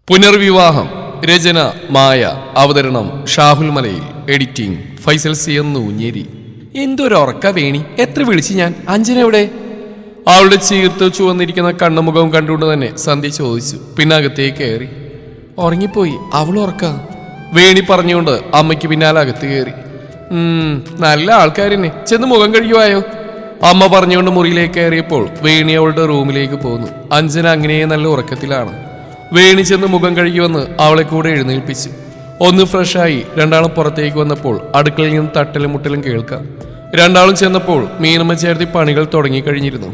പുനർവിവാഹം. രചന മായ. അവതരണം Shahul Malayil. Editing Faisal C Oonjeri. എന്തൊരുറക്ക വേണി, എത്ര വിളിച്ചു ഞാൻ. അഞ്ജന എവിടെ? അവളുടെ ചീർത്ത് ചുവന്നിരിക്കുന്ന കണ്ണുമുഖവും കണ്ടുകൊണ്ട് തന്നെ സന്ധ്യ ചോദിച്ചു. പിന്നെ അകത്തേക്ക് കയറി. ഉറങ്ങിപ്പോയി, അവൾ ഉറക്ക, വേണി പറഞ്ഞുകൊണ്ട് അമ്മയ്ക്ക് പിന്നാലെ അകത്ത് കയറി. നല്ല ആൾക്കാരെന്നെ, ചെന്ന് മുഖം കഴുകുവായോ? അമ്മ പറഞ്ഞുകൊണ്ട് മുറിയിലേക്ക് കയറിയപ്പോൾ വേണി അവളുടെ റൂമിലേക്ക് പോന്നു. അഞ്ജന അങ്ങനെ നല്ല ഉറക്കത്തിലാണ്. വേണി ചെന്ന് മുഖം കഴുകി വന്ന് അവളെ കൂടെ എഴുന്നേൽപ്പിച്ചു. ഒന്ന് ഫ്രഷായി രണ്ടാളും പുറത്തേക്ക് വന്നപ്പോൾ അടുക്കളയിൽ നിന്ന് തട്ടലും മുട്ടലും കേൾക്കാം. രണ്ടാളും ചെന്നപ്പോൾ മീനമ്മ ചേർത്തി പണികൾ തുടങ്ങിക്കഴിഞ്ഞിരുന്നു.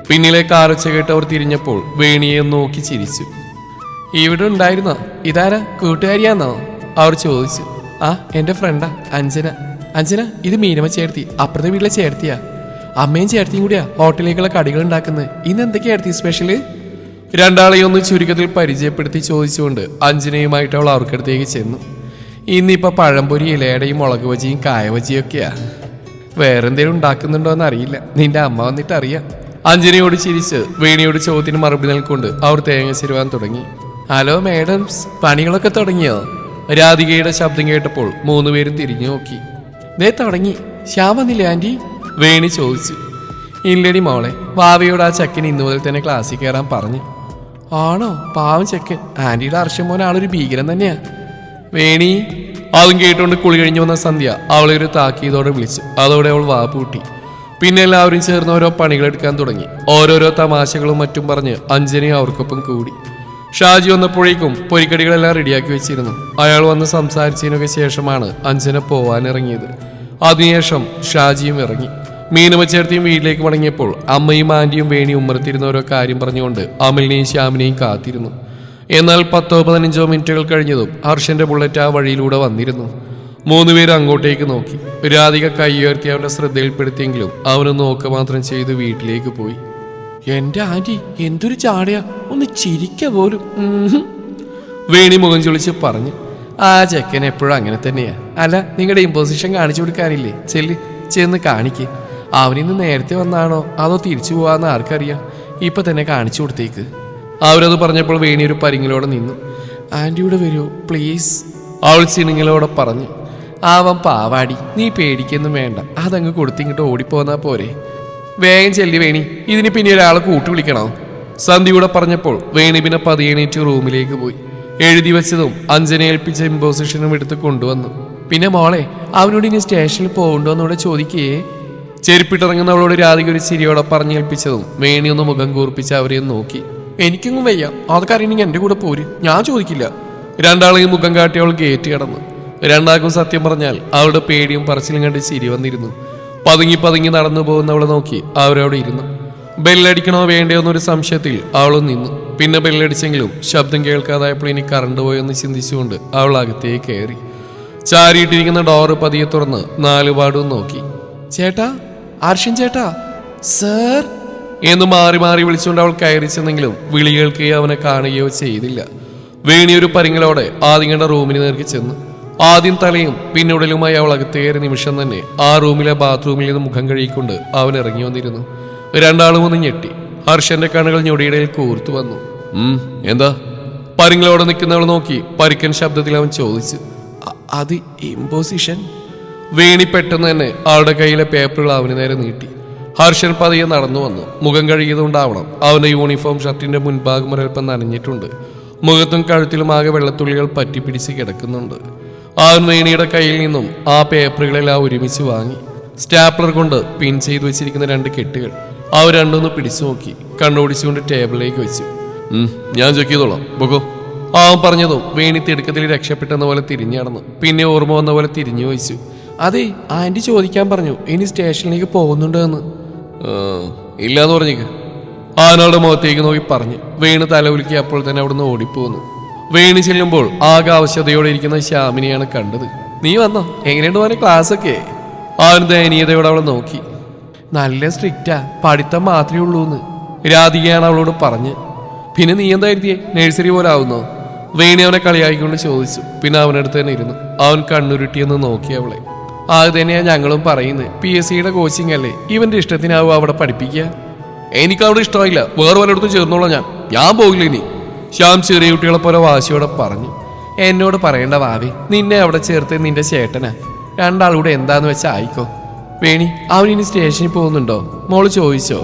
പിന്നിലെ കാലൊച്ച കേട്ട് അവർ തിരിഞ്ഞപ്പോൾ വേണിയെ നോക്കി ചിരിച്ചു. ഇവിടെ ഉണ്ടായിരുന്നോ? ഇതാരാ, കൂട്ടുകാരിയാന്നോ? അവർ ചോദിച്ചു. ആ, എൻ്റെ ഫ്രണ്ടാ അഞ്ജന. അഞ്ജന, ഇത് മീനമ്മ ചേർത്തി, അപ്പുറത്തെ വീട്ടിലെ ചേർത്തിയാ. അമ്മയും ചേർത്തിയും കൂടിയാ ഹോട്ടലിലേക്കുള്ള കടികൾ ഉണ്ടാക്കുന്നത്. ഇന്ന് എന്തൊക്കെയാ ചേർത്തി സ്പെഷ്യല്? രണ്ടാളെയും ഒന്ന് ചുരുക്കത്തിൽ പരിചയപ്പെടുത്തി ചോദിച്ചുകൊണ്ട് അഞ്ജനയുമായിട്ട് അവൾ അവർക്കടുത്തേക്ക് ചെന്നു. ഇന്നിപ്പോൾ പഴംപൊരി, ഇലയടയും, മുളക് ബജിയും കായബജിയും ഒക്കെയാ. വേറെന്തേലും ഉണ്ടാക്കുന്നുണ്ടോ എന്ന് അറിയില്ല, നിന്റെ അമ്മ വന്നിട്ട് അറിയാം. അഞ്ജനയോട് ചിരിച്ച് വേണിയോട് ചോദ്യത്തിന് മറുപടി നൽകൊണ്ട് അവർ തേങ്ങ ചെരുവാൻ തുടങ്ങി. ഹലോ മേഡംസ്, പണികളൊക്കെ തുടങ്ങിയോ? രാധികയുടെ ശബ്ദം കേട്ടപ്പോൾ മൂന്നുപേരും തിരിഞ്ഞു നോക്കി. ദേ തുടങ്ങി. ശ്യാം വന്നില്ലേ ആൻറ്റി? വേണി ചോദിച്ചു. ഇല്ലടി മോളെ, വാവയോട് ആ ചെക്കൻ ഇന്നു മുതൽ തന്നെ ക്ലാസ്സിൽ കയറാൻ പറഞ്ഞു. ആണോ? പാവം ചെക്കൻ. ആന്റിയുടെ അർഷം മോൻ ആളൊരു ഭീകരൻ തന്നെയാ. വേണി. അതും കേട്ടുകൊണ്ട് കുളി കഴിഞ്ഞു വന്ന സന്ധ്യ അവളെ ഒരു താക്കീതോടെ വിളിച്ചു. അതോടെ അവൾ വാ പൂട്ടി. പിന്നെ എല്ലാവരും ചേർന്ന് ഓരോ പണികളെടുക്കാൻ തുടങ്ങി. ഓരോരോ തമാശകളും മറ്റും പറഞ്ഞ് അഞ്ജനയും അവർക്കൊപ്പം കൂടി. ഷാജി വന്നപ്പോഴേക്കും പൊരിക്കടികളെല്ലാം റെഡിയാക്കി വെച്ചിരുന്നു. അയാൾ വന്ന് സംസാരിച്ചതിനൊക്കെ ശേഷമാണ് അഞ്ജന പോവാനിറങ്ങിയത്. അതിനുശേഷം ഷാജിയും ഇറങ്ങി. മീനമ്മ ചേർത്തിയും വീട്ടിലേക്ക് മടങ്ങിയപ്പോൾ അമ്മയും ആന്റിയും വേണിയും ഉമ്മറത്തിരുന്ന ഓരോ കാര്യം പറഞ്ഞുകൊണ്ട് അമലിനെയും ശ്യാമിനെയും കാത്തിരുന്നു. എന്നാൽ 10-15 മിനിറ്റുകൾ കഴിഞ്ഞതും ഹർഷന്റെ ബുള്ളറ്റ് ആ വഴിയിലൂടെ വന്നിരുന്നു. മൂന്നുപേരും അങ്ങോട്ടേക്ക് നോക്കി. രാധിക കൈ ഉയർത്തി അവന്റെ ശ്രദ്ധയിൽപ്പെടുത്തിയെങ്കിലും അവന് നോക്കുക മാത്രം ചെയ്ത് വീട്ടിലേക്ക് പോയി. എന്റെ ആന്റി എന്തൊരു ചാടയാ, ഒന്ന് ചിരിക്ക പോലും. വേണി മുഖം ചൊളിച്ച് പറഞ്ഞു. ആ ചെക്കൻ എപ്പോഴും അങ്ങനെ തന്നെയാ. അല്ല, നിങ്ങളുടെ ഇമ്പോസിഷൻ കാണിച്ചു കൊടുക്കാനില്ലേ? ചെന്ന് കാണിക്ക്. അവനിന്ന് നേരത്തെ വന്നാണോ അതോ തിരിച്ചു പോവാന്ന് ആർക്കറിയാം. ഇപ്പൊ തന്നെ കാണിച്ചു കൊടുത്തേക്ക്. അവരത് പറഞ്ഞപ്പോൾ വേണി ഒരു പരിങ്ങലോടെ നിന്നു. ആന്റിയുടെ വരുമോ പ്ലീസ്? അവൾ ചിണുങ്ങലോടെ പറഞ്ഞു. അവൻ പാവാടി, നീ പേടിക്കൊന്നും വേണ്ട, അതങ്ങ് കൊടുത്തിങ്ങോട്ട് ഓടിപ്പോന്നാ പോരെ. വേഗം ചെല്ലി വേണി, ഇതിന് പിന്നെ ഒരാളെ കൂട്ടു വിളിക്കണോ? സന്ധ്യയുടെ പറഞ്ഞപ്പോൾ വേണി പിന്നെ പതിയെണീറ്റ് റൂമിലേക്ക് പോയി. എഴുതി വെച്ചതും അഞ്ജന ഏൽപ്പിച്ച ഇമ്പോസിഷനും എടുത്ത് കൊണ്ടുവന്നു. പിന്നെ മോളെ, അവനോട് ഇനി സ്റ്റേഷനിൽ പോകണ്ടോന്നൂടെ ചോദിക്കേ. ചെരുപ്പിട്ടിറങ്ങുന്ന അവളോട് രാധിക ഒരു ചിരിയോടെ പറഞ്ഞേൽപ്പിച്ചതും വേണി ഒന്ന് മുഖം കൂർപ്പിച്ച് അവരെയും നോക്കി. എനിക്കൊന്നും വയ്യ, അതൊക്കെ അറിയണമെങ്കിൽ എൻ്റെ കൂടെ പോര്, ഞാൻ ചോദിക്കില്ല. രണ്ടാളെയും മുഖം കാട്ടി അവൾ ഗേറ്റ് കടന്നു. രണ്ടാൾക്കും സത്യം പറഞ്ഞാൽ അവളുടെ പേടിയും പറച്ചിലും കണ്ട് ചിരി വന്നിരുന്നു. പതുങ്ങി നടന്നു പോകുന്ന അവളെ നോക്കി അവരവിടെ ഇരുന്നു. ബെല്ലടിക്കണോ വേണ്ടയോ എന്നൊരു സംശയത്തിൽ അവളും നിന്നു. പിന്നെ ബെല്ലടിച്ചെങ്കിലും ശബ്ദം കേൾക്കാതായപ്പോൾ ഇനി കറണ്ട് പോയെന്ന് ചിന്തിച്ചുകൊണ്ട് അവൾ അകത്തേക്ക് കയറി. ചാരിയിട്ടിരിക്കുന്ന ഡോറ് പതിയെ തുറന്ന് നാലുപാടും നോക്കി. ചേട്ടാ, അർഷൻ ചേട്ടാ, സർ എന്ന് മാറി മാറി വിളിച്ചുകൊണ്ട് അവൾ കയറി ചെന്നെങ്കിലും വിളി കേൾക്കുകയോ അവനെ കാണുകയോ ചെയ്തില്ല. വേണി ഒരു പരിങ്ങലോടെ ആദ്യം കണ്ട റൂമിന് നേർക്ക് ചെന്നു. ആദ്യം തലയും പിന്നുടലുമായി അവൾ അകത്ത് കയറിയ നിമിഷം തന്നെ ആ റൂമിലെ ബാത്റൂമിൽ നിന്ന് മുഖം കഴുകിക്കൊണ്ട് അവൻ ഇറങ്ങി വന്നിരുന്നു. രണ്ടാളും ഒന്ന് ഞെട്ടി. ഹർഷന്റെ കണ്ണുകൾ ഞൊടിയിടയിൽ കൂർത്തു വന്നു. എന്താ? പരിങ്ങലോടെ നിൽക്കുന്നവൾ നോക്കി പരിക്കൻ ശബ്ദത്തിൽ അവൻ ചോദിച്ചു. അത് ഇമ്പോസിഷൻ. വേണി പെട്ടെന്ന് തന്നെ അവളുടെ കയ്യിലെ പേപ്പറുകൾ അവന് നേരെ നീട്ടി. ഹർഷൻ പതിയെ നടന്നു വന്നു. മുഖം കഴുകിയതുകൊണ്ടാവണം അവന്റെ യൂണിഫോം ഷർട്ടിന്റെ മുൻഭാഗം ഒരൽപ്പം നനഞ്ഞിട്ടുണ്ട്. മുഖത്തും കഴുത്തിലും ആകെ വെള്ളത്തുള്ളികൾ പറ്റിപ്പിടിച്ച് കിടക്കുന്നുണ്ട്. അവൻ വേണിയുടെ കയ്യിൽ നിന്നും ആ പേപ്പറുകളെല്ലാം ഒരുമിച്ച് വാങ്ങി. സ്റ്റാപ്ലർ കൊണ്ട് പിൻ ചെയ്തു വെച്ചിരിക്കുന്ന 2 കെട്ടുകൾ അവർ രണ്ടൊന്ന് പിടിച്ചു നോക്കി കണ്ണോടിച്ചുകൊണ്ട് ടേബിളിലേക്ക് വെച്ചു. ഞാൻ ചെക്ക് ചെയ്തോളാം, ബോക്കോ. അവൻ പറഞ്ഞതും വേണി തിടുക്കത്തിൽ രക്ഷപ്പെട്ടെന്ന പോലെ തിരിഞ്ഞു നടന്നു. പിന്നെ ഓർമ്മ വന്ന പോലെ തിരിഞ്ഞു വെച്ചു. അതെ, ആന്റി ചോദിക്കാൻ പറഞ്ഞു ഇനി സ്റ്റേഷനിലേക്ക് പോകുന്നുണ്ടോ എന്ന്. ഇല്ലാന്ന് പറഞ്ഞേക്ക്. ആനോടെ മുഖത്തേക്ക് നോക്കി പറഞ്ഞു. വേണു തലവുലുക്കി അപ്പോൾ തന്നെ അവിടുന്ന് ഓടിപ്പോന്നു. വേണി ചെല്ലുമ്പോൾ ആകെ ആവശ്യതയോടെ ഇരിക്കുന്ന ശ്യാമിനെയാണ് കണ്ടത്. നീ വന്നോ? എങ്ങനെയുണ്ട് മോനെ ക്ലാസ് ഒക്കെ? അവൻ ദയനീയതയോടെ അവളെ നോക്കി. നല്ല സ്ട്രിക്റ്റാ, പഠിത്തം മാത്രമേ ഉള്ളൂ എന്ന് രാധികയാണ് അവളോട് പറഞ്ഞ്. പിന്നെ നീ എന്താ എഴുതിയേ? നഴ്സറി പോലെ ആവുന്നോ? വേണി അവനെ കളിയാക്കിക്കൊണ്ട് ചോദിച്ചു. പിന്നെ അവനടുത്ത് തന്നെ ഇരുന്നു. അവൻ കണ്ണുരുട്ടിയെന്ന് നോക്കി അവളെ. അത് തന്നെയാ ഞങ്ങളും പറയുന്നത്. PSCയുടെ കോച്ചിങ് അല്ലേ, ഇവന്റെ ഇഷ്ടത്തിനാവും അവിടെ പഠിപ്പിക്കുക. എനിക്ക് അവിടെ ഇഷ്ടമായില്ല, വേറെ വല്ലയിടത്തും ചേർന്നോളാം. ഞാൻ പോകില്ല ഇനി. ശ്യാം ചെറിയ കുട്ടികളെ പോലെ വാശിയോടെ പറഞ്ഞു. എന്നോട് പറയേണ്ട വാവി, നിന്നെ അവിടെ ചേർത്ത് നിന്റെ ചേട്ടനാ. രണ്ടാളൂടെ എന്താന്ന് വെച്ചാൽ ആയിക്കോ. വേണി, അവനിനി സ്റ്റേഷനിൽ പോകുന്നുണ്ടോ? മോള് ചോദിച്ചോ?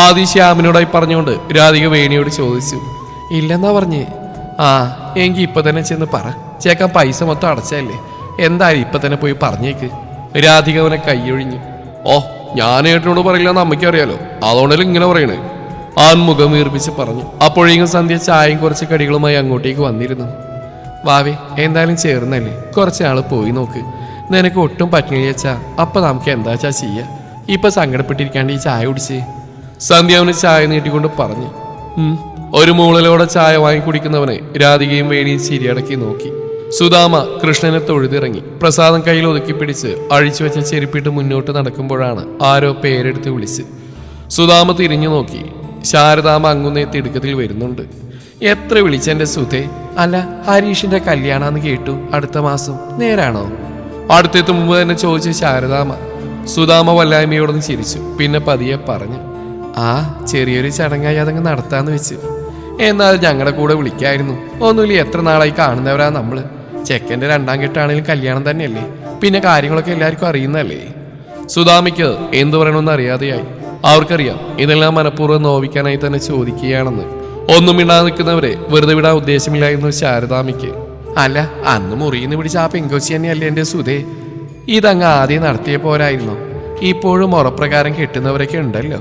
ആദ്യം ശ്യാമിനോടായി പറഞ്ഞുകൊണ്ട് രാധിക വേണിയോട് ചോദിച്ചു. ഇല്ലെന്നാ പറഞ്ഞേ. ആ, എങ്കിൽ ഇപ്പൊ തന്നെ ചെന്ന് പറ. ചേക്കാൻ പൈസ മൊത്തം അടച്ചല്ലേ, എന്തായാലും ഇപ്പൊ തന്നെ പോയി പറഞ്ഞേക്ക്. രാധിക അവനെ കൈയൊഴിഞ്ഞു. ഓ, ഞാൻ ഏട്ടനോട് പറയില്ലെന്ന് അമ്മയ്ക്കറിയാലോ, അതുകൊണ്ടല്ലേ ഇങ്ങനെ പറയണേ. ആൺമുഖം വീർപ്പിച്ച് പറഞ്ഞു. അപ്പോഴേക്കും സന്ധ്യ ചായയും കുറച്ച് കടികളുമായി അങ്ങോട്ടേക്ക് വന്നിരുന്നു. വാവേ, എന്തായാലും ചേർന്നല്ലേ, കുറച്ചാള് പോയി നോക്ക്. നിനക്ക് ഒട്ടും പറ്റില്ല വെച്ചാ അപ്പൊ നമുക്ക് എന്താച്ചാ ചെയ്യാ. ഇപ്പൊ സങ്കടപ്പെട്ടിരിക്കാണ്ട് ഈ ചായ കുടിച്ച്. സന്ധ്യ അവന് ചായ നീട്ടിക്കൊണ്ട് പറഞ്ഞു. ഒരു മൂളലോടെ ചായ വാങ്ങി കുടിക്കുന്നവനെ രാധികയും വേണിയും ചിരിയടക്കി നോക്കി. സുധാമ കൃഷ്ണനെ തൊഴുതിറങ്ങി. പ്രസാദം കയ്യിൽ ഒതുക്കി പിടിച്ച് അഴിച്ചു വെച്ച ചെരുപ്പിട്ട് മുന്നോട്ട് നടക്കുമ്പോഴാണ് ആരോ പേരെടുത്ത് വിളിച്ച്. സുധാമ തിരിഞ്ഞു നോക്കി. ശാരദാമ അങ്ങുന്നേ തിടുക്കത്തിൽ വരുന്നുണ്ട്. എത്ര വിളിച്ചെന്റെ സുധേ. അല്ല, ഹരീഷിന്റെ കല്യാണാന്ന് കേട്ടു, അടുത്ത മാസം, നേരാണോ? അടുത്തെത്തും മുമ്പ് തന്നെ ചോദിച്ചു ശാരദാമ. സുധാമ വല്ലായ്മയോടൊന്ന് ചിരിച്ചു. പിന്നെ പതിയെ പറഞ്ഞു. ആ, ചെറിയൊരു ചടങ്ങായി അതങ്ങ് നടത്താന്ന് വെച്ച്. എന്നാൽ ഞങ്ങളുടെ കൂടെ വിളിക്കായിരുന്നു. ഒന്നുമില്ല, എത്ര നാളായി കാണുന്നവരാ നമ്മള്. ചെക്കൻ്റെ രണ്ടാം കെട്ടാണെങ്കിലും കല്യാണം തന്നെയല്ലേ, പിന്നെ കാര്യങ്ങളൊക്കെ എല്ലാവർക്കും അറിയുന്നല്ലേ. സുധാമയ്ക്ക് എന്തു പറയണമെന്ന് അറിയാതെയായി. അവർക്കറിയാം ഇതെല്ലാം മനഃപൂർവ്വം നോവിക്കാനായി തന്നെ ചോദിക്കുകയാണെന്ന്. ഒന്നും മിണ്ടാതെ നിൽക്കുന്നവരെ വെറുതെ വിടാൻ ഉദ്ദേശമില്ലായിരുന്നു ശാരദാമയ്ക്ക്. അല്ല, അന്ന് മുറിയിന്ന് പിടിച്ച ആ പെങ്കൊച്ചി തന്നെയല്ലേ എൻ്റെ സുധേ. ഇതങ്ങ് ആദ്യം നടത്തിയ പോരായിരുന്നു. ഇപ്പോഴും ഉറപ്രകാരം കെട്ടുന്നവരൊക്കെ ഉണ്ടല്ലോ.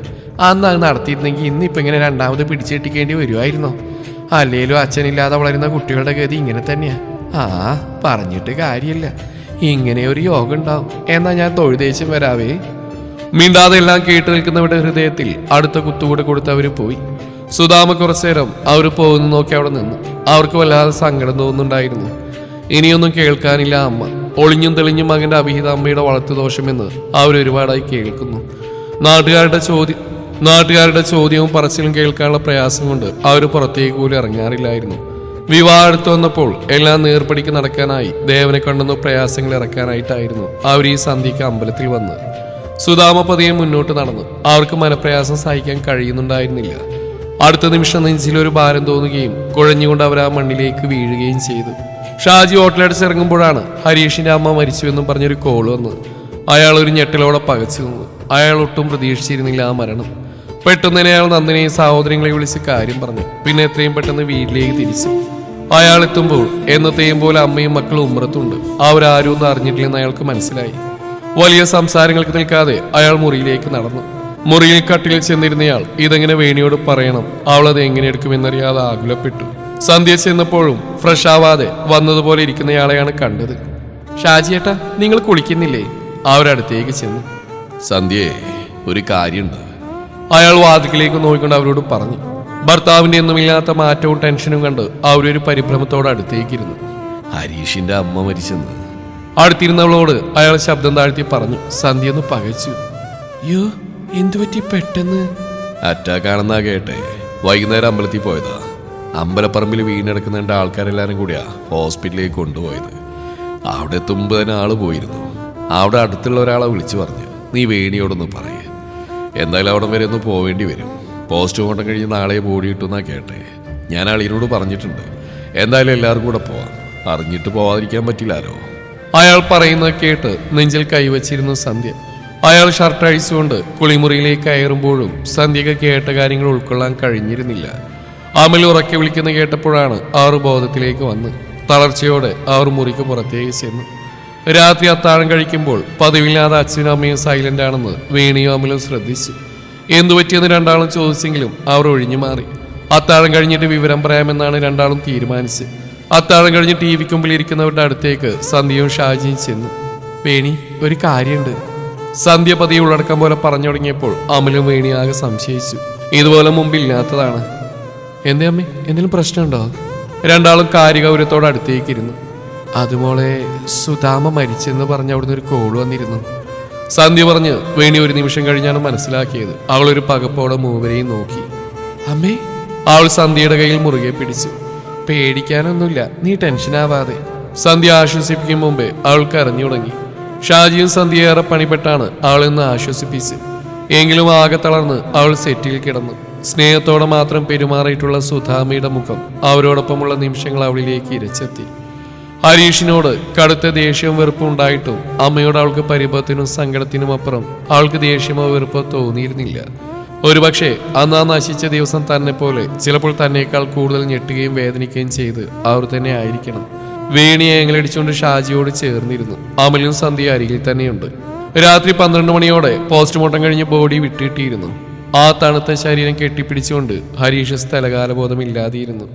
അന്ന് അത് നടത്തിയിരുന്നെങ്കിൽ ഇന്നിപ്പോ ഇങ്ങനെ രണ്ടാമത് പിടിച്ചെട്ടിക്കേണ്ടി വരുമായിരുന്നോ? അല്ലേലും അച്ഛനില്ലാതെ വളരുന്ന കുട്ടികളുടെ ഗതി ഇങ്ങനെ തന്നെയാ. ആ, പറഞ്ഞിട്ട് കാര്യമില്ല, ഇങ്ങനെ ഒരു യോഗം ഉണ്ടാവും. എന്നാ ഞാൻ തൊഴുതേച്ചും വരാവേ. മിണ്ടാതെ എല്ലാം കേട്ടു നിൽക്കുന്നവരുടെ ഹൃദയത്തിൽ അടുത്ത കുത്തുകൂടെ കൊടുത്തവര് പോയി. സുധാമ കുറച്ചു നേരം അവർ പോകുന്നു നോക്കി അവിടെ നിന്നു. അവർക്ക് വല്ലാതെ സങ്കടം തോന്നുന്നുണ്ടായിരുന്നു. ഇനിയൊന്നും കേൾക്കാനില്ല അമ്മ. ഒളിഞ്ഞും തെളിഞ്ഞും മകന്റെ അവിഹിത അമ്മയുടെ വളർത്തു ദോഷമെന്ന് അവരൊരുപാടായി കേൾക്കുന്നു. നാട്ടുകാരുടെ ചോദ്യവും പറച്ചിലും കേൾക്കാനുള്ള പ്രയാസം കൊണ്ട് അവർ പുറത്തേക്ക് പോലും ഇറങ്ങാറില്ലായിരുന്നു. വിവാഹം അടുത്ത് വന്നപ്പോൾ എല്ലാം നേർപ്പടിക്ക് നടക്കാനായി ദേവനെ കണ്ടെന്ന പ്രയാസങ്ങൾ ഇറക്കാനായിട്ടായിരുന്നു അവർ ഈ സന്ധ്യയ്ക്ക് അമ്പലത്തിൽ വന്ന്. സുധാമ പതിയെ മുന്നോട്ട് നടന്നു. അവർക്ക് മനപ്രയാസം സഹിക്കാൻ കഴിയുന്നുണ്ടായിരുന്നില്ല. അടുത്ത നിമിഷം നെഞ്ചിലൊരു ഭാരം തോന്നുകയും കുഴഞ്ഞുകൊണ്ട് അവർ ആ മണ്ണിലേക്ക് വീഴുകയും ചെയ്തു. ഷാജി ഹോട്ടലടിച്ചിറങ്ങുമ്പോഴാണ് ഹരീഷിന്റെ അമ്മ മരിച്ചുവെന്നും പറഞ്ഞൊരു കോൾ വന്ന്. അയാൾ ഒരു ഞെട്ടലോടെ പകച്ചു നിന്നു. അയാൾ ഒട്ടും പ്രതീക്ഷിച്ചിരുന്നില്ല ആ മരണം. പെട്ടെന്ന് തന്നെ അയാൾ നന്ദിനെയും സഹോദരങ്ങളെ വിളിച്ച് കാര്യം പറഞ്ഞു. പിന്നെ എത്രയും പെട്ടെന്ന് വീട്ടിലേക്ക് തിരിച്ചു. അയാൾ എത്തുമ്പോൾ എന്നത്തെയും പോലെ അമ്മയും മക്കളും ഉമ്മറത്തുണ്ട്. അവരാരും ഒന്നും അറിഞ്ഞിട്ടില്ലെന്ന് അയാൾക്ക് മനസ്സിലായി. വലിയ സംസാരങ്ങൾക്ക് നിൽക്കാതെ അയാൾ മുറിയിലേക്ക് നടന്നു. മുറിയിൽ കട്ടിലിൽ ചെന്നിരുന്നയാൾ ഇതെങ്ങനെ വേണിയോട് പറയണം, അവളത് എങ്ങനെ എടുക്കുമെന്നറിയാതെ ആകുലപ്പെട്ടു. സന്ധ്യ ചെന്നപ്പോഴും ഫ്രഷ് ആവാതെ വന്നതുപോലെ ഇരിക്കുന്നയാളെയാണ് കണ്ടത്. ഷാജിയേട്ടാ, നിങ്ങൾ കുളിക്കുന്നില്ലേ? അവരടുത്തേക്ക് ചെന്നു. സന്ധ്യയെ, ഒരു കാര്യമുണ്ട്. അയാൾ വാതിക്കിലേക്ക് നോക്കിക്കൊണ്ട് അവരോട് പറഞ്ഞു. ഭർത്താവിന്റെ ഒന്നുമില്ലാത്ത മാറ്റവും ടെൻഷനും കണ്ട് അവരൊരു പരിഭ്രമത്തോടെ അടുത്തേക്കിരുന്നു. ഹരീഷിന്റെ അമ്മ മരിച്ചെന്ന് അടുത്തിരുന്നവളോട് അയാൾ ശബ്ദം താഴ്ത്തി പറഞ്ഞു. സന്ധ്യ ഒന്ന് പകച്ചു. യോ, എന്തുപറ്റി പെട്ടെന്ന്? അറ്റാക്കാണെന്നാ കേട്ടെ. വൈകുന്നേരം അമ്പലത്തിൽ പോയതാ. അമ്പലപ്പറമ്പിൽ വീണെടുക്കുന്ന ആൾക്കാരെല്ലാരും കൂടിയാ ഹോസ്പിറ്റലിലേക്ക് കൊണ്ടുപോയത്. അവിടെ എത്തുമ്പോ തന്നെ ആള് പോയിരുന്നു. അവിടെ അടുത്തുള്ള ഒരാളെ വിളിച്ചു പറഞ്ഞു, നീ വേണിയോടൊന്ന് പറയേ, എന്തായാലും അവിടെ വരെ ഒന്ന് പോവേണ്ടി വരും. പോസ്റ്റ്മോർട്ടം കഴിഞ്ഞ് നാളെ ബോഡി കിട്ടുമെന്നാ കേട്ടെ. ഞാൻ അളിയനോട് പറഞ്ഞിട്ടുണ്ട്. എന്തായാലും എല്ലാവർക്കും കൂടെ പോവാം. അറിഞ്ഞിട്ട് പോവാതിരിക്കാൻ പറ്റില്ലാലോ. അയാൾ പറയുന്നത് കേട്ട് നെഞ്ചിൽ കൈവച്ചിരുന്നു സന്ധ്യ. അയാൾ ഷർട്ട് അഴിച്ചുകൊണ്ട് കുളിമുറിയിലേക്ക് കയറുമ്പോഴും സന്ധ്യക്ക് കേട്ട കാര്യങ്ങൾ ഉൾക്കൊള്ളാൻ കഴിഞ്ഞിരുന്നില്ല. അമൽ ഉറക്കെ വിളിക്കുന്ന കേട്ടപ്പോഴാണ് അവർ ബോധത്തിലേക്ക് വന്ന്. തളർച്ചയോടെ അവർ മുറിക്ക് പുറത്തേക്ക് ചെന്നു. രാത്രി അത്താഴം കഴിക്കുമ്പോൾ പതിവില്ലാതെ അച്ഛനും അമ്മയും സൈലന്റ് ആണെന്ന് വേണിയും അമലും ശ്രദ്ധിച്ചു. എന്തു പറ്റിയെന്ന് രണ്ടാളും ചോദിച്ചെങ്കിലും അവർ ഒഴിഞ്ഞു മാറി. അത്താഴം കഴിഞ്ഞിട്ട് വിവരം പറയാമെന്നാണ് രണ്ടാളും തീരുമാനിച്ച്. അത്താഴം കഴിഞ്ഞ് ടി വിക്ക് മുമ്പിൽ ഇരിക്കുന്നവരുടെ അടുത്തേക്ക് സന്ധ്യയും ഷാജിയും ചെന്നു. വേണി, ഒരു കാര്യമുണ്ട്. സന്ധ്യ പതിയെ ഉള്ളടക്കം പോലെ പറഞ്ഞു തുടങ്ങിയപ്പോൾ അമലും വേണി ആകെ സംശയിച്ചു. ഇതുപോലെ മുമ്പില്ലാത്തതാണ്. എന്തേ അമ്മേ, എന്തെങ്കിലും പ്രശ്നമുണ്ടോ? രണ്ടാളും കാര്യഗൗരവത്തോടെ അടുത്തേക്കിരുന്നു. അതുമോളെ, സുധാമ മരിച്ചെന്ന് പറഞ്ഞ് അവിടുന്ന് ഒരു കോൾ വന്നിരുന്നു. സന്ധ്യ പറഞ്ഞ് വേണി ഒരു നിമിഷം കഴിഞ്ഞാണ് മനസ്സിലാക്കിയത്. അവളൊരു പകപ്പോടെ മൂവരെയും നോക്കി. അമ്മേ, അവൾ സന്ധ്യയുടെ കയ്യിൽ മുറുകെ പിടിച്ചു. പേടിക്കാനൊന്നുമില്ല, നീ ടെൻഷനാവാതെ. സന്ധ്യ ആശ്വസിപ്പിക്കും മുമ്പേ അവൾക്ക് അറിഞ്ഞു തുടങ്ങി. ഷാജിയും സന്ധ്യയേറെ പണിപ്പെട്ടാണ് അവളെന്ന് ആശ്വസിപ്പിച്ച്. എങ്കിലും ആകെ തളർന്ന് അവൾ സെറ്റിൽ കിടന്നു. സ്നേഹത്തോടെ മാത്രം പെരുമാറിയിട്ടുള്ള സുധാമയുടെ മുഖം അവരോടൊപ്പമുള്ള നിമിഷങ്ങൾ അവളിലേക്ക് ഇരച്ചെത്തി. ഹരീഷിനോട് കടുത്ത ദേഷ്യവും വെറുപ്പും ഉണ്ടായിട്ടും അമ്മയോട് അവൾക്ക് പരിഭവത്തിനും സങ്കടത്തിനും അപ്പുറം അവൾക്ക് ദേഷ്യമോ വെറുപ്പോ തോന്നിയിരുന്നില്ല. ഒരുപക്ഷെ അന്ന് നശിച്ച ദിവസം തന്നെ പോലെ ചിലപ്പോൾ തന്നേക്കാൾ കൂടുതൽ ഞെട്ടുകയും വേദനിക്കുകയും ചെയ്ത് അവർ തന്നെ ആയിരിക്കണം. വേണിയെ എങ്ങലടിച്ചുകൊണ്ട് ഷാജിയോട് ചേർന്നിരുന്നു. അമലും സന്ധ്യ അരികിൽ തന്നെയുണ്ട്. രാത്രി 12 മണിയോടെ പോസ്റ്റ്മോർട്ടം കഴിഞ്ഞ് ബോഡി വിട്ടിട്ടിയിരുന്നു. ആ തണുത്ത ശരീരം കെട്ടിപ്പിടിച്ചുകൊണ്ട് ഹരീഷ് സ്ഥലകാലബോധമില്ലാതെയിരുന്നു.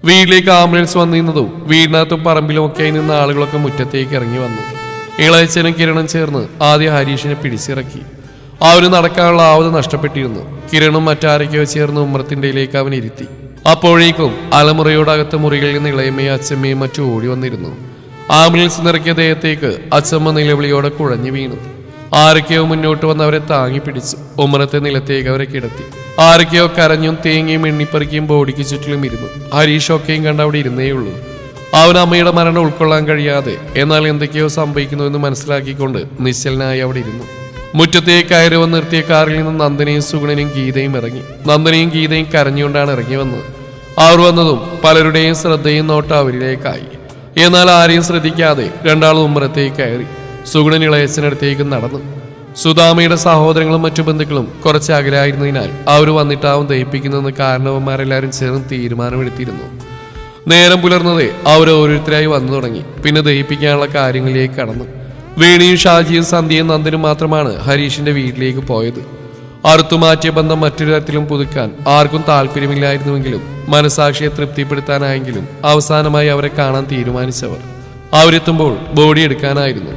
വീട്ടിലേക്ക് ആംബുലൻസ് വന്നിരുന്നതും വീടിനകത്തും പറമ്പിലും ഒക്കെ നിന്ന ആളുകളൊക്കെ മുറ്റത്തേക്ക് ഇറങ്ങി വന്നു. ഇളയച്ചനും കിരണും ചേർന്ന് ആദ്യം ഹരീഷിനെ പിടിച്ചിറക്കി. അവന് നടക്കാനുള്ള ആവത് നഷ്ടപ്പെട്ടിരുന്നു. കിരണും മറ്റാരൊക്കെയോ ചേർന്ന് ഉമ്മറത്തിൻ്റെയിലേക്ക് അവൻ ഇരുത്തി. അപ്പോഴേക്കും അലമുറയോടകത്ത് മുറികളിൽ നിന്ന് ഇളയമ്മയും അച്ഛമ്മയും മറ്റും ഓടി വന്നിരുന്നു. ആംബുലൻസ് നിറക്കിയ ദേഹത്തേക്ക് അച്ഛമ്മ നിലവിളിയോടെ കുഴഞ്ഞു വീണു. ആരൊക്കെയോ മുന്നോട്ട് വന്ന് അവരെ താങ്ങി പിടിച്ചു. ഉമ്മറത്തെ നിലത്തേക്ക് അവരെ കിടത്തി. ആരൊക്കെയോ കരഞ്ഞും തേങ്ങിയും എണ്ണിപ്പറിക്കുകയും ബോഡിക്ക് ചുറ്റിലും ഇരുന്നു. ഹരീഷൊക്കെയും കണ്ട് അവിടെ ഇരുന്നേയുള്ളൂ. അവൻ അമ്മയുടെ മരണം ഉൾക്കൊള്ളാൻ കഴിയാതെ എന്നാൽ എന്തൊക്കെയോ സംഭവിക്കുന്നുവെന്ന് മനസ്സിലാക്കിക്കൊണ്ട് നിശ്ചലനായി അവിടെ ഇരുന്നു. മുറ്റത്തേക്ക് കയറി വന്ന് നിർത്തിയ കാറിൽ നിന്ന് നന്ദനയും സുഗുണനും ഗീതയും ഇറങ്ങി. നന്ദനയും ഗീതയും കരഞ്ഞുകൊണ്ടാണ് ഇറങ്ങി വന്നത്. അവർ വന്നതും പലരുടെയും ശ്രദ്ധയും നോട്ടം അവരിലേക്കായി. എന്നാൽ ആരെയും ശ്രദ്ധിക്കാതെ രണ്ടാളും ഉമ്മറത്തേക്ക് കയറി. സുഗുണൻ ഇളയച്ചനടുത്തേക്ക് നടന്നു. സുധാമയുടെ സഹോദരങ്ങളും മറ്റു ബന്ധുക്കളും കുറച്ച് അകലായിരുന്നതിനാൽ അവർ വന്നിട്ടാവും ദഹിപ്പിക്കുന്നതെന്ന് കാരണവന്മാരെല്ലാവരും ചേർന്ന് തീരുമാനമെടുത്തിരുന്നു. നേരം പുലർന്നതേ അവർ ഓരോരുത്തരായി വന്നു തുടങ്ങി. പിന്നെ ദഹിപ്പിക്കാനുള്ള കാര്യങ്ങളിലേക്ക് കടന്നു. വേണിയും ഷാജിയും സന്ധ്യയും നന്ദനും മാത്രമാണ് ഹരീഷിന്റെ വീട്ടിലേക്ക് പോയത്. അറുത്തുമാറ്റിയ ബന്ധം മറ്റൊരു തരത്തിലും പുതുക്കാൻ ആർക്കും താല്പര്യമില്ലായിരുന്നുവെങ്കിലും മനസാക്ഷിയെ തൃപ്തിപ്പെടുത്താനായെങ്കിലും അവസാനമായി അവരെ കാണാൻ തീരുമാനിച്ചവർ. അവരെത്തുമ്പോൾ ബോഡി എടുക്കാനായിരുന്നു.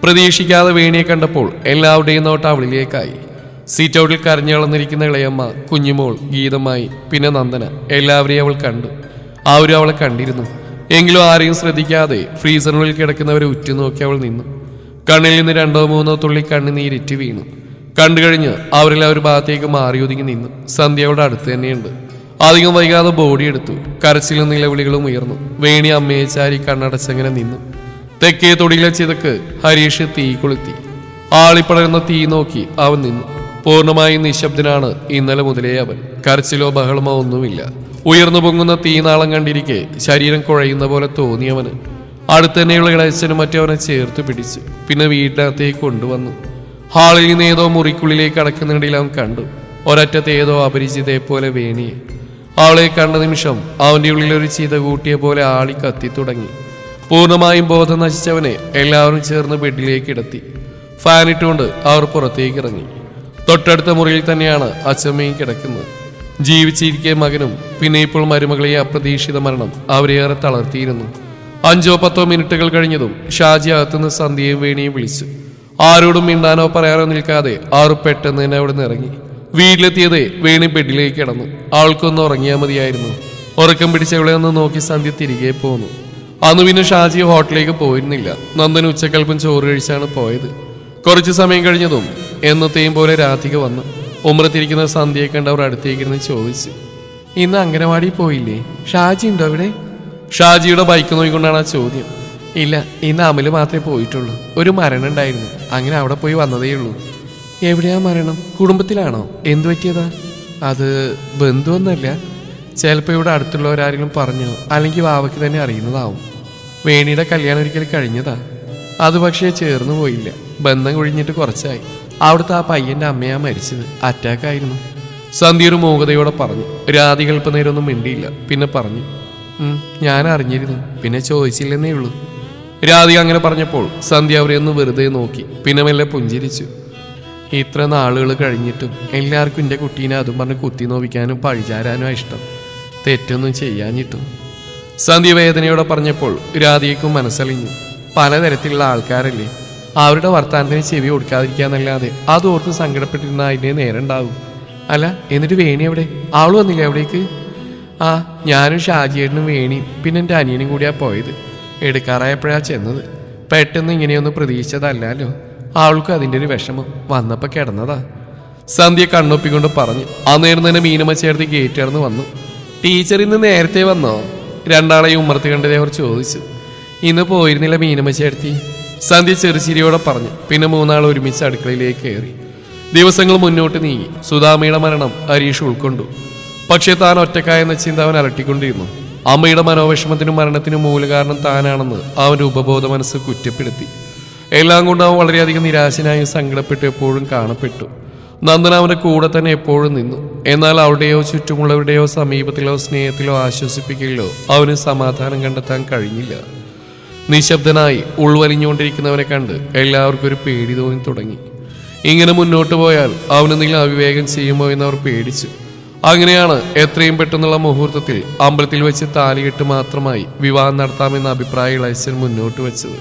പ്രതീക്ഷിക്കാതെ വേണിയെ കണ്ടപ്പോൾ എല്ലാവരുടെയും നോട്ട് അവളിലേക്കായി. സീറ്റ് ഔട്ടിൽ കരഞ്ഞളന്നിരിക്കുന്ന ഇളയമ്മ, കുഞ്ഞുമോൾ, ഗീതമായി, പിന്നെ നന്ദന, എല്ലാവരെയും അവൾ കണ്ടു. അവരും അവളെ കണ്ടിരുന്നു. എങ്കിലും ആരെയും ശ്രദ്ധിക്കാതെ ഫ്രീസറിനുള്ളിൽ കിടക്കുന്നവരെ ഉറ്റുനോക്കി അവൾ നിന്നു. കണ്ണിൽ നിന്ന് 2-3 തുള്ളി കണ്ണുനീരിറ്റ് വീണു. കണ്ടുകഴിഞ്ഞ് അവരെല്ലാവരും ഭാഗത്തേക്ക് മാറി ഒതുങ്ങി നിന്നു. സന്ധ്യയുടെ അടുത്ത് തന്നെയുണ്ട്. അധികം വൈകാതെ ബോഡി എടുത്തു. കരച്ചിലും നിലവിളികളും ഉയർന്നു. വേണി അമ്മയെ ചാരി കണ്ണടച്ചങ്ങനെ നിന്നു. തെക്കേ തൊടിയിലെ ചിതക്ക് ഹരീഷ് തീ കൊളുത്തി. ആളിപ്പടരുന്ന തീ നോക്കി അവൻ നിന്നു. പൂർണ്ണമായും നിശബ്ദനാണ് ഇന്നലെ മുതലേ അവൻ. കരച്ചിലോ ബഹളമോ ഒന്നുമില്ല. ഉയർന്നു പൊങ്ങുന്ന തീനാളം കണ്ടിരിക്കെ ശരീരം കുഴയുന്ന പോലെ തോന്നിയവന്. അടുത്തന്നെയുള്ള ഇളയച്ചനും മറ്റവനെ ചേർത്ത് പിടിച്ചു. പിന്നെ വീട്ടിനകത്തേക്ക് കൊണ്ടുവന്നു. ഹാളിൽ നിന്ന് ഏതോ മുറിക്കുള്ളിലേക്ക് അടക്കുന്നിടയിൽ അവൻ കണ്ടു. ഒരറ്റത്ത് ഏതോ അപരിചിതയെ പോലെ വേണിയെ. അവളെ കണ്ട നിമിഷം അവന്റെ ഉള്ളിൽ ഒരു ചീത കൂട്ടിയ പോലെ ആളി കത്തി തുടങ്ങി. പൂർണ്ണമായും ബോധം നശിച്ചവനെ എല്ലാവരും ചേർന്ന് ബെഡിലേക്ക് കിടത്തി. ഫാനിട്ടുകൊണ്ട് അവർ പുറത്തേക്ക് ഇറങ്ങി. തൊട്ടടുത്ത മുറിയിൽ തന്നെയാണ് അച്ഛമ്മയും കിടക്കുന്നത്. ജീവിച്ചിരിക്കെ മകനും പിന്നെ ഇപ്പോൾ മരുമകളെ അപ്രതീക്ഷിത മരണം അവരെയേറെ തളർത്തിയിരുന്നു. 5-10 മിനിറ്റുകൾ കഴിഞ്ഞതും ഷാജി അകത്തുനിന്ന് സന്ധ്യയും വേണിയും വിളിച്ചു. ആരോടും മിണ്ടാനോ പറയാനോ നിൽക്കാതെ അവർ പെട്ടെന്ന് തന്നെ അവിടെ നിന്ന് ഇറങ്ങി. വീട്ടിലെത്തിയതേ വേണി ബെഡിലേക്ക് കിടന്നു. അവൾക്കൊന്ന് ഉറങ്ങിയാൽ മതിയായിരുന്നു. ഉറക്കം പിടിച്ചവളെ ഒന്ന് നോക്കി സന്ധ്യ തിരികെ പോന്നു. അന്ന് പിന്നെ ഷാജി ഹോട്ടലിലേക്ക് പോയിരുന്നില്ല. നന്ദൻ ഉച്ചക്കൽപ്പം ചോറ് കഴിച്ചാണ് പോയത്. കുറച്ചു സമയം കഴിഞ്ഞതും എന്നത്തെയും പോലെ രാധിക വന്നു. ഉമ്മറത്തിരിക്കുന്ന സന്ധ്യയെ കണ്ട് അവർ അടുത്തേക്കിരുന്ന് ചോദിച്ചു, ഇന്ന് അംഗനവാടി പോയില്ലേ? ഷാജി ഉണ്ടോ അവിടെ? ഷാജിയുടെ ബൈക്ക് നോക്കിക്കൊണ്ടാണ് ആ ചോദ്യം. ഇല്ല, ഇന്ന് അമല് മാത്രമേ പോയിട്ടുള്ളൂ. ഒരു മരണം ഉണ്ടായിരുന്നു, അങ്ങനെ അവിടെ പോയി വന്നതേയുള്ളൂ. എവിടെയാ മരണം? കുടുംബത്തിലാണോ? എന്തു പറ്റിയതാ? അത് ബന്ധുവൊന്നല്ല. ചിലപ്പോൾ ഇവിടെ അടുത്തുള്ളവരാരെങ്കിലും പറഞ്ഞോ, അല്ലെങ്കിൽ വാവയ്ക്ക് തന്നെ അറിയുന്നതാവും. വേണിയുടെ കല്യാണം ഒരിക്കൽ കഴിഞ്ഞതാ. അത് പക്ഷേ ചേർന്നു പോയില്ല. ബന്ധം ഒഴിഞ്ഞിട്ട് കുറച്ചായി. അവിടുത്തെ ആ പയ്യന്റെ അമ്മയാ മരിച്ചത്. അറ്റാക്കായിരുന്നു. സന്ധ്യ ഒരു മൂകതയോടെ പറഞ്ഞു. രാധിക അല്പനേരമൊന്നും മിണ്ടിയില്ല. പിന്നെ പറഞ്ഞു, ഞാൻ അറിഞ്ഞിരുന്നു, പിന്നെ ചോദിച്ചില്ലെന്നേ ഉള്ളൂ. രാധിക അങ്ങനെ പറഞ്ഞപ്പോൾ സന്ധ്യ അവരെ ഒന്ന് വെറുതെ നോക്കി. പിന്നെ മെല്ലെ പുഞ്ചിരിച്ചു. ഇത്ര നാളുകൾ കഴിഞ്ഞിട്ടും എല്ലാവർക്കും എൻ്റെ കുട്ടീനെ അതും പറഞ്ഞ് കുത്തി നോവിക്കാനും പഴിചാരാനും ഇഷ്ടം. തെറ്റൊന്നും ചെയ്യാഞ്ഞിട്ടും. സന്ധ്യ വേദനയോടെ പറഞ്ഞപ്പോൾ രാധികയ്ക്കും മനസ്സലിഞ്ഞു. പലതരത്തിലുള്ള ആൾക്കാരല്ലേ, അവരുടെ വർത്താനത്തിന് ചെവി കൊടുക്കാതിരിക്കാന്നല്ലാതെ അതോർത്ത് സങ്കടപ്പെട്ടിരുന്ന അതിനെ നേരം ഉണ്ടാവും. അല്ല, എന്നിട്ട് വേണി എവിടെ? ആള് വന്നില്ലേ അവിടേക്ക്? ആ, ഞാനും ഷാജിയേട്ടനും വേണിയും പിന്നെ എൻ്റെ അനിയനും കൂടിയാ പോയത്. എടുക്കാറായപ്പോഴാണ് ചെന്നത്. പെട്ടെന്ന് ഇങ്ങനെയൊന്നും പ്രതീക്ഷിച്ചതല്ലോ. അവൾക്കും അതിൻ്റെ ഒരു വിഷമം. വന്നപ്പോൾ കിടന്നതാ. സന്ധ്യ കണ്ണൊപ്പിക്കൊണ്ട് പറഞ്ഞു. അന്നേരം തന്നെ മീനമ്മ ചേർത്ത് ഗേറ്റ് കടന്ന് വന്നു. ടീച്ചർ ഇന്ന് നേരത്തെ വന്നോ? രണ്ടാളെയും ഉമ്മർത്തി കണ്ടതേ അവർ ചോദിച്ചു. ഇന്ന് പോയിരുന്നില്ല മീനമ്മ ചേർത്തി, സന്ധ്യ ചെറുചിരിയോടെ പറഞ്ഞു. പിന്നെ 3 ആൾ ഒരുമിച്ച് അടുക്കളയിലേക്ക് കയറി. ദിവസങ്ങൾ മുന്നോട്ട് നീങ്ങി. സുധാമയുടെ മരണം ഹരീഷ് ഉൾക്കൊണ്ടു. പക്ഷേ താൻ ഒറ്റക്കായെന്ന ചിന്ത അവൻ അലട്ടിക്കൊണ്ടിരുന്നു. അമ്മയുടെ മനോവിഷമത്തിനും മരണത്തിനും മൂലകാരണം താനാണെന്ന് അവന്റെ ഉപബോധ മനസ്സ് കുറ്റപ്പെടുത്തി. എല്ലാം കൊണ്ട് അവൻ വളരെയധികം നിരാശനായും സങ്കടപ്പെട്ടു എപ്പോഴും കാണപ്പെട്ടു. നന്ദന അവന്റെ കൂടെ തന്നെ എപ്പോഴും നിന്നു. എന്നാൽ അവളുടെയോ ചുറ്റുമുള്ളവരുടെയോ സമീപത്തിലോ സ്നേഹത്തിലോ ആശ്വസിപ്പിക്കലോ അവന് സമാധാനം കണ്ടെത്താൻ കഴിഞ്ഞില്ല. നിശബ്ദനായി ഉൾവലിഞ്ഞുകൊണ്ടിരിക്കുന്നവനെ കണ്ട് എല്ലാവർക്കും ഒരു പേടി തോന്നി തുടങ്ങി. ഇങ്ങനെ മുന്നോട്ട് പോയാൽ അവനെന്തെങ്കിലും അവിവേകം ചെയ്യുമോ എന്നവർ പേടിച്ചു. അങ്ങനെയാണ് എത്രയും പെട്ടെന്നുള്ള മുഹൂർത്തത്തിൽ അമ്പലത്തിൽ വെച്ച് താലികെട്ട് മാത്രമായി വിവാഹം നടത്താമെന്ന അഭിപ്രായം ഇളയച്ചൻ മുന്നോട്ട് വെച്ചത്.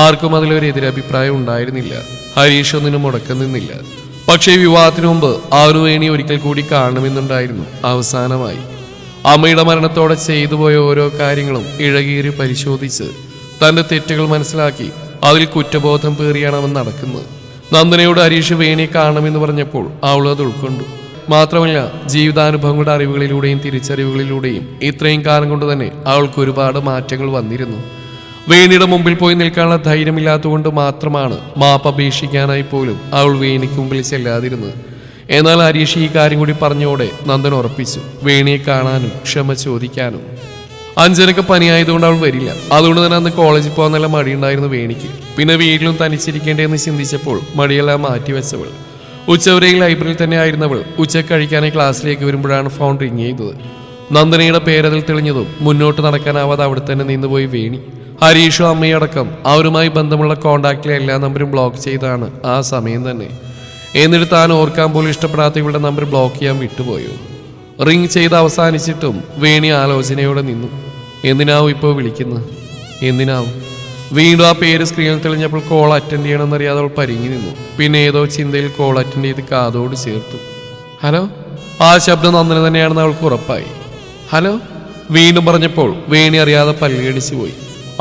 ആർക്കും അതിലൊരു എതിരഭിപ്രായം ഉണ്ടായിരുന്നില്ല. ഹരീഷ് ഒന്നിനും മുടക്കം നിന്നില്ല. പക്ഷേ വിവാഹത്തിനു മുമ്പ് അവനു വേണി ഒരിക്കൽ കൂടി കാണണമെന്നുണ്ടായിരുന്നു. അവസാനമായി അമ്മയുടെ മരണത്തോടെ ചെയ്തു പോയ ഓരോ കാര്യങ്ങളും ഇഴകീറി പരിശോധിച്ച് തന്റെ തെറ്റുകൾ മനസ്സിലാക്കി അതിൽ കുറ്റബോധം പേറിയാണ് അവൻ നടക്കുന്നത്. നന്ദനയോട് ഹരീഷ് വേണിയെ കാണണമെന്ന് പറഞ്ഞപ്പോൾ അവൾ അത് ഉൾക്കൊണ്ടു. മാത്രമല്ല ജീവിതാനുഭവങ്ങളുടെ അറിവുകളിലൂടെയും തിരിച്ചറിവുകളിലൂടെയും ഇത്രയും കാലം കൊണ്ട് തന്നെ അവൾക്ക് ഒരുപാട് മാറ്റങ്ങൾ വന്നിരുന്നു. വേണിയുടെ മുമ്പിൽ പോയി നിൽക്കാനുള്ള ധൈര്യമില്ലാത്തതുകൊണ്ട് മാത്രമാണ് മാപ്പപേക്ഷിക്കാനായി പോലും അവൾ വേണിക്ക് മുമ്പിൽ ചെല്ലാതിരുന്നത്. എന്നാൽ ഹരീഷ് ഈ കാര്യം കൂടി പറഞ്ഞോടെ നന്ദൻ ഉറപ്പിച്ചു വേണിയെ കാണാനും ക്ഷമ ചോദിക്കാനും. അഞ്ജനക്ക് പനിയായതുകൊണ്ട് അവൾ വരില്ല. അതുകൊണ്ട് തന്നെ അന്ന് കോളേജിൽ പോകാൻ നല്ല മടിയുണ്ടായിരുന്നു വേണിക്ക്. പിന്നെ വീട്ടിലും തനിച്ചിരിക്കേണ്ടതെന്ന് ചിന്തിച്ചപ്പോൾ മടിയെല്ലാം മാറ്റിവെച്ചവൾ ഉച്ചവരെയും ലൈബ്രറിയിൽ തന്നെ ആയിരുന്നവൾ ഉച്ചയ്ക്ക് കഴിക്കാനായി ക്ലാസ്സിലേക്ക് വരുമ്പോഴാണ് ഫോൺ റിങ് ചെയ്തത്. നന്ദനയുടെ പേരതിൽ തെളിഞ്ഞതും മുന്നോട്ട് നടക്കാനാവാതെ അവിടെ തന്നെ നിന്നുപോയി വേണി. ഹരീഷും അമ്മയടക്കം അവരുമായി ബന്ധമുള്ള കോണ്ടാക്റ്റിലെ എല്ലാ നമ്പറും ബ്ലോക്ക് ചെയ്താണ് ആ സമയം തന്നെ. എന്നിട്ട് താൻ ഓർക്കാൻ പോലും ഇഷ്ടപ്പെടാത്ത ഇവളുടെ നമ്പർ ബ്ലോക്ക് ചെയ്യാൻ വിട്ടുപോയോ? റിങ് ചെയ്ത് അവസാനിച്ചിട്ടും വേണി ആലോചനയോടെ നിന്നു. എന്തിനാവും ഇപ്പോൾ വിളിക്കുന്നത്? എന്തിനാവും? വീണ്ടും ആ പേര് സ്ക്രീനിൽ തെളിഞ്ഞപ്പോൾ കോൾ അറ്റൻഡ് ചെയ്യണമെന്നറിയാതെ അവൾ പരിങ്ങി നിന്നു. പിന്നെ ഏതോ ചിന്തയിൽ കോൾ അറ്റൻഡ് ചെയ്ത് കാതോട് ചേർത്തു. ഹലോ. ആ ശബ്ദം നന്ദന തന്നെയാണെന്ന് അവൾക്ക് ഉറപ്പായി. ഹലോ വീണ്ടും പറഞ്ഞപ്പോൾ വേണി അറിയാതെ പല്ലുകടിച്ചു പോയി.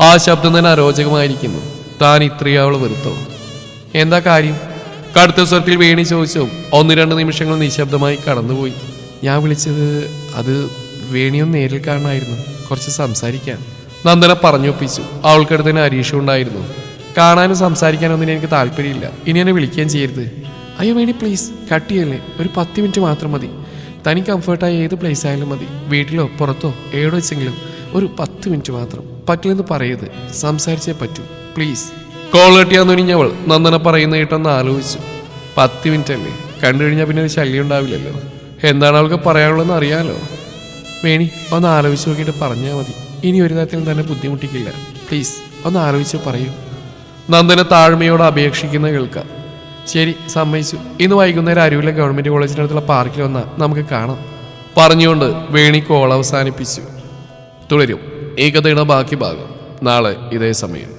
ആ ശബ്ദം തന്നെ അരോചകമായിരിക്കുന്നു. താൻ ഇത്രയും അവൾ വെറുത്തോ? എന്താ കാര്യം? കടുത്ത സ്വരത്തിൽ വേണി ചോദിച്ചു. 1-2 നിമിഷങ്ങൾ നിശബ്ദമായി കടന്നുപോയി. ഞാൻ വിളിച്ചത് അത് വേണിയൊന്ന് നേരിൽ കാണാനായിരുന്നു, കുറച്ച് സംസാരിക്കാൻ. നന്ദന പറഞ്ഞൊപ്പിച്ചു. അവൾക്കടുത്തന്നെ ഹരീഷും ഉണ്ടായിരുന്നു. കാണാനും സംസാരിക്കാനും ഒന്നിനും എനിക്ക് താല്പര്യമില്ല. ഇനി എന്നെ വിളിക്കുകയും ചെയ്യരുത്. അയ്യോ വേണി പ്ലീസ്, കട്ട് ചെയ്യല്ലേ. ഒരു 10 മിനിറ്റ് മാത്രം മതി. തനിക്ക് കംഫർട്ടായ ഏത് പ്ലേസ് ആയാലും മതി. വീട്ടിലോ പുറത്തോ എവിടെ വെച്ചെങ്കിലും ഒരു 10 മിനിറ്റ് മാത്രം. പറ്റില്ലെന്ന് പറയരുത്, സംസാരിച്ചേ പറ്റൂ പ്ലീസ്. കോൾ കെട്ടിയാന്നൊരിഞ്ഞവൾ നന്ദന പറയുന്ന കേട്ടെന്ന് ആലോചിച്ചു. 10 മിനിറ്റ് അല്ലേ, കണ്ടു കഴിഞ്ഞാൽ പിന്നെ ഒരു ശല്യം ഉണ്ടാവില്ലല്ലോ. എന്താണ് അവൾക്ക് പറയാനുള്ളതെന്ന് അറിയാലോ. വേണി ഒന്ന് ആലോചിച്ച് നോക്കിയിട്ട് പറഞ്ഞാൽ മതി. ഇനി ഒരു തരത്തിലും തന്നെ ബുദ്ധിമുട്ടിക്കില്ല. പ്ലീസ് ഒന്ന് ആലോചിച്ച് പറയൂ. നന്ദന താഴ്മയോട് അപേക്ഷിക്കുന്ന കേൾക്കാം. ശരി സമ്മതിച്ചു. ഇന്ന് വൈകുന്നേരം അരൂരിലെ ഗവൺമെന്റ് കോളേജിനടുത്തുള്ള പാർക്കിൽ വന്നാൽ നമുക്ക് കാണാം പറഞ്ഞുകൊണ്ട് വേണി കോൾ അവസാനിപ്പിച്ചു. തുടരും ഈ കഥയുടെ ബാക്കി ഭാഗം നാളെ ഇതേ സമയം.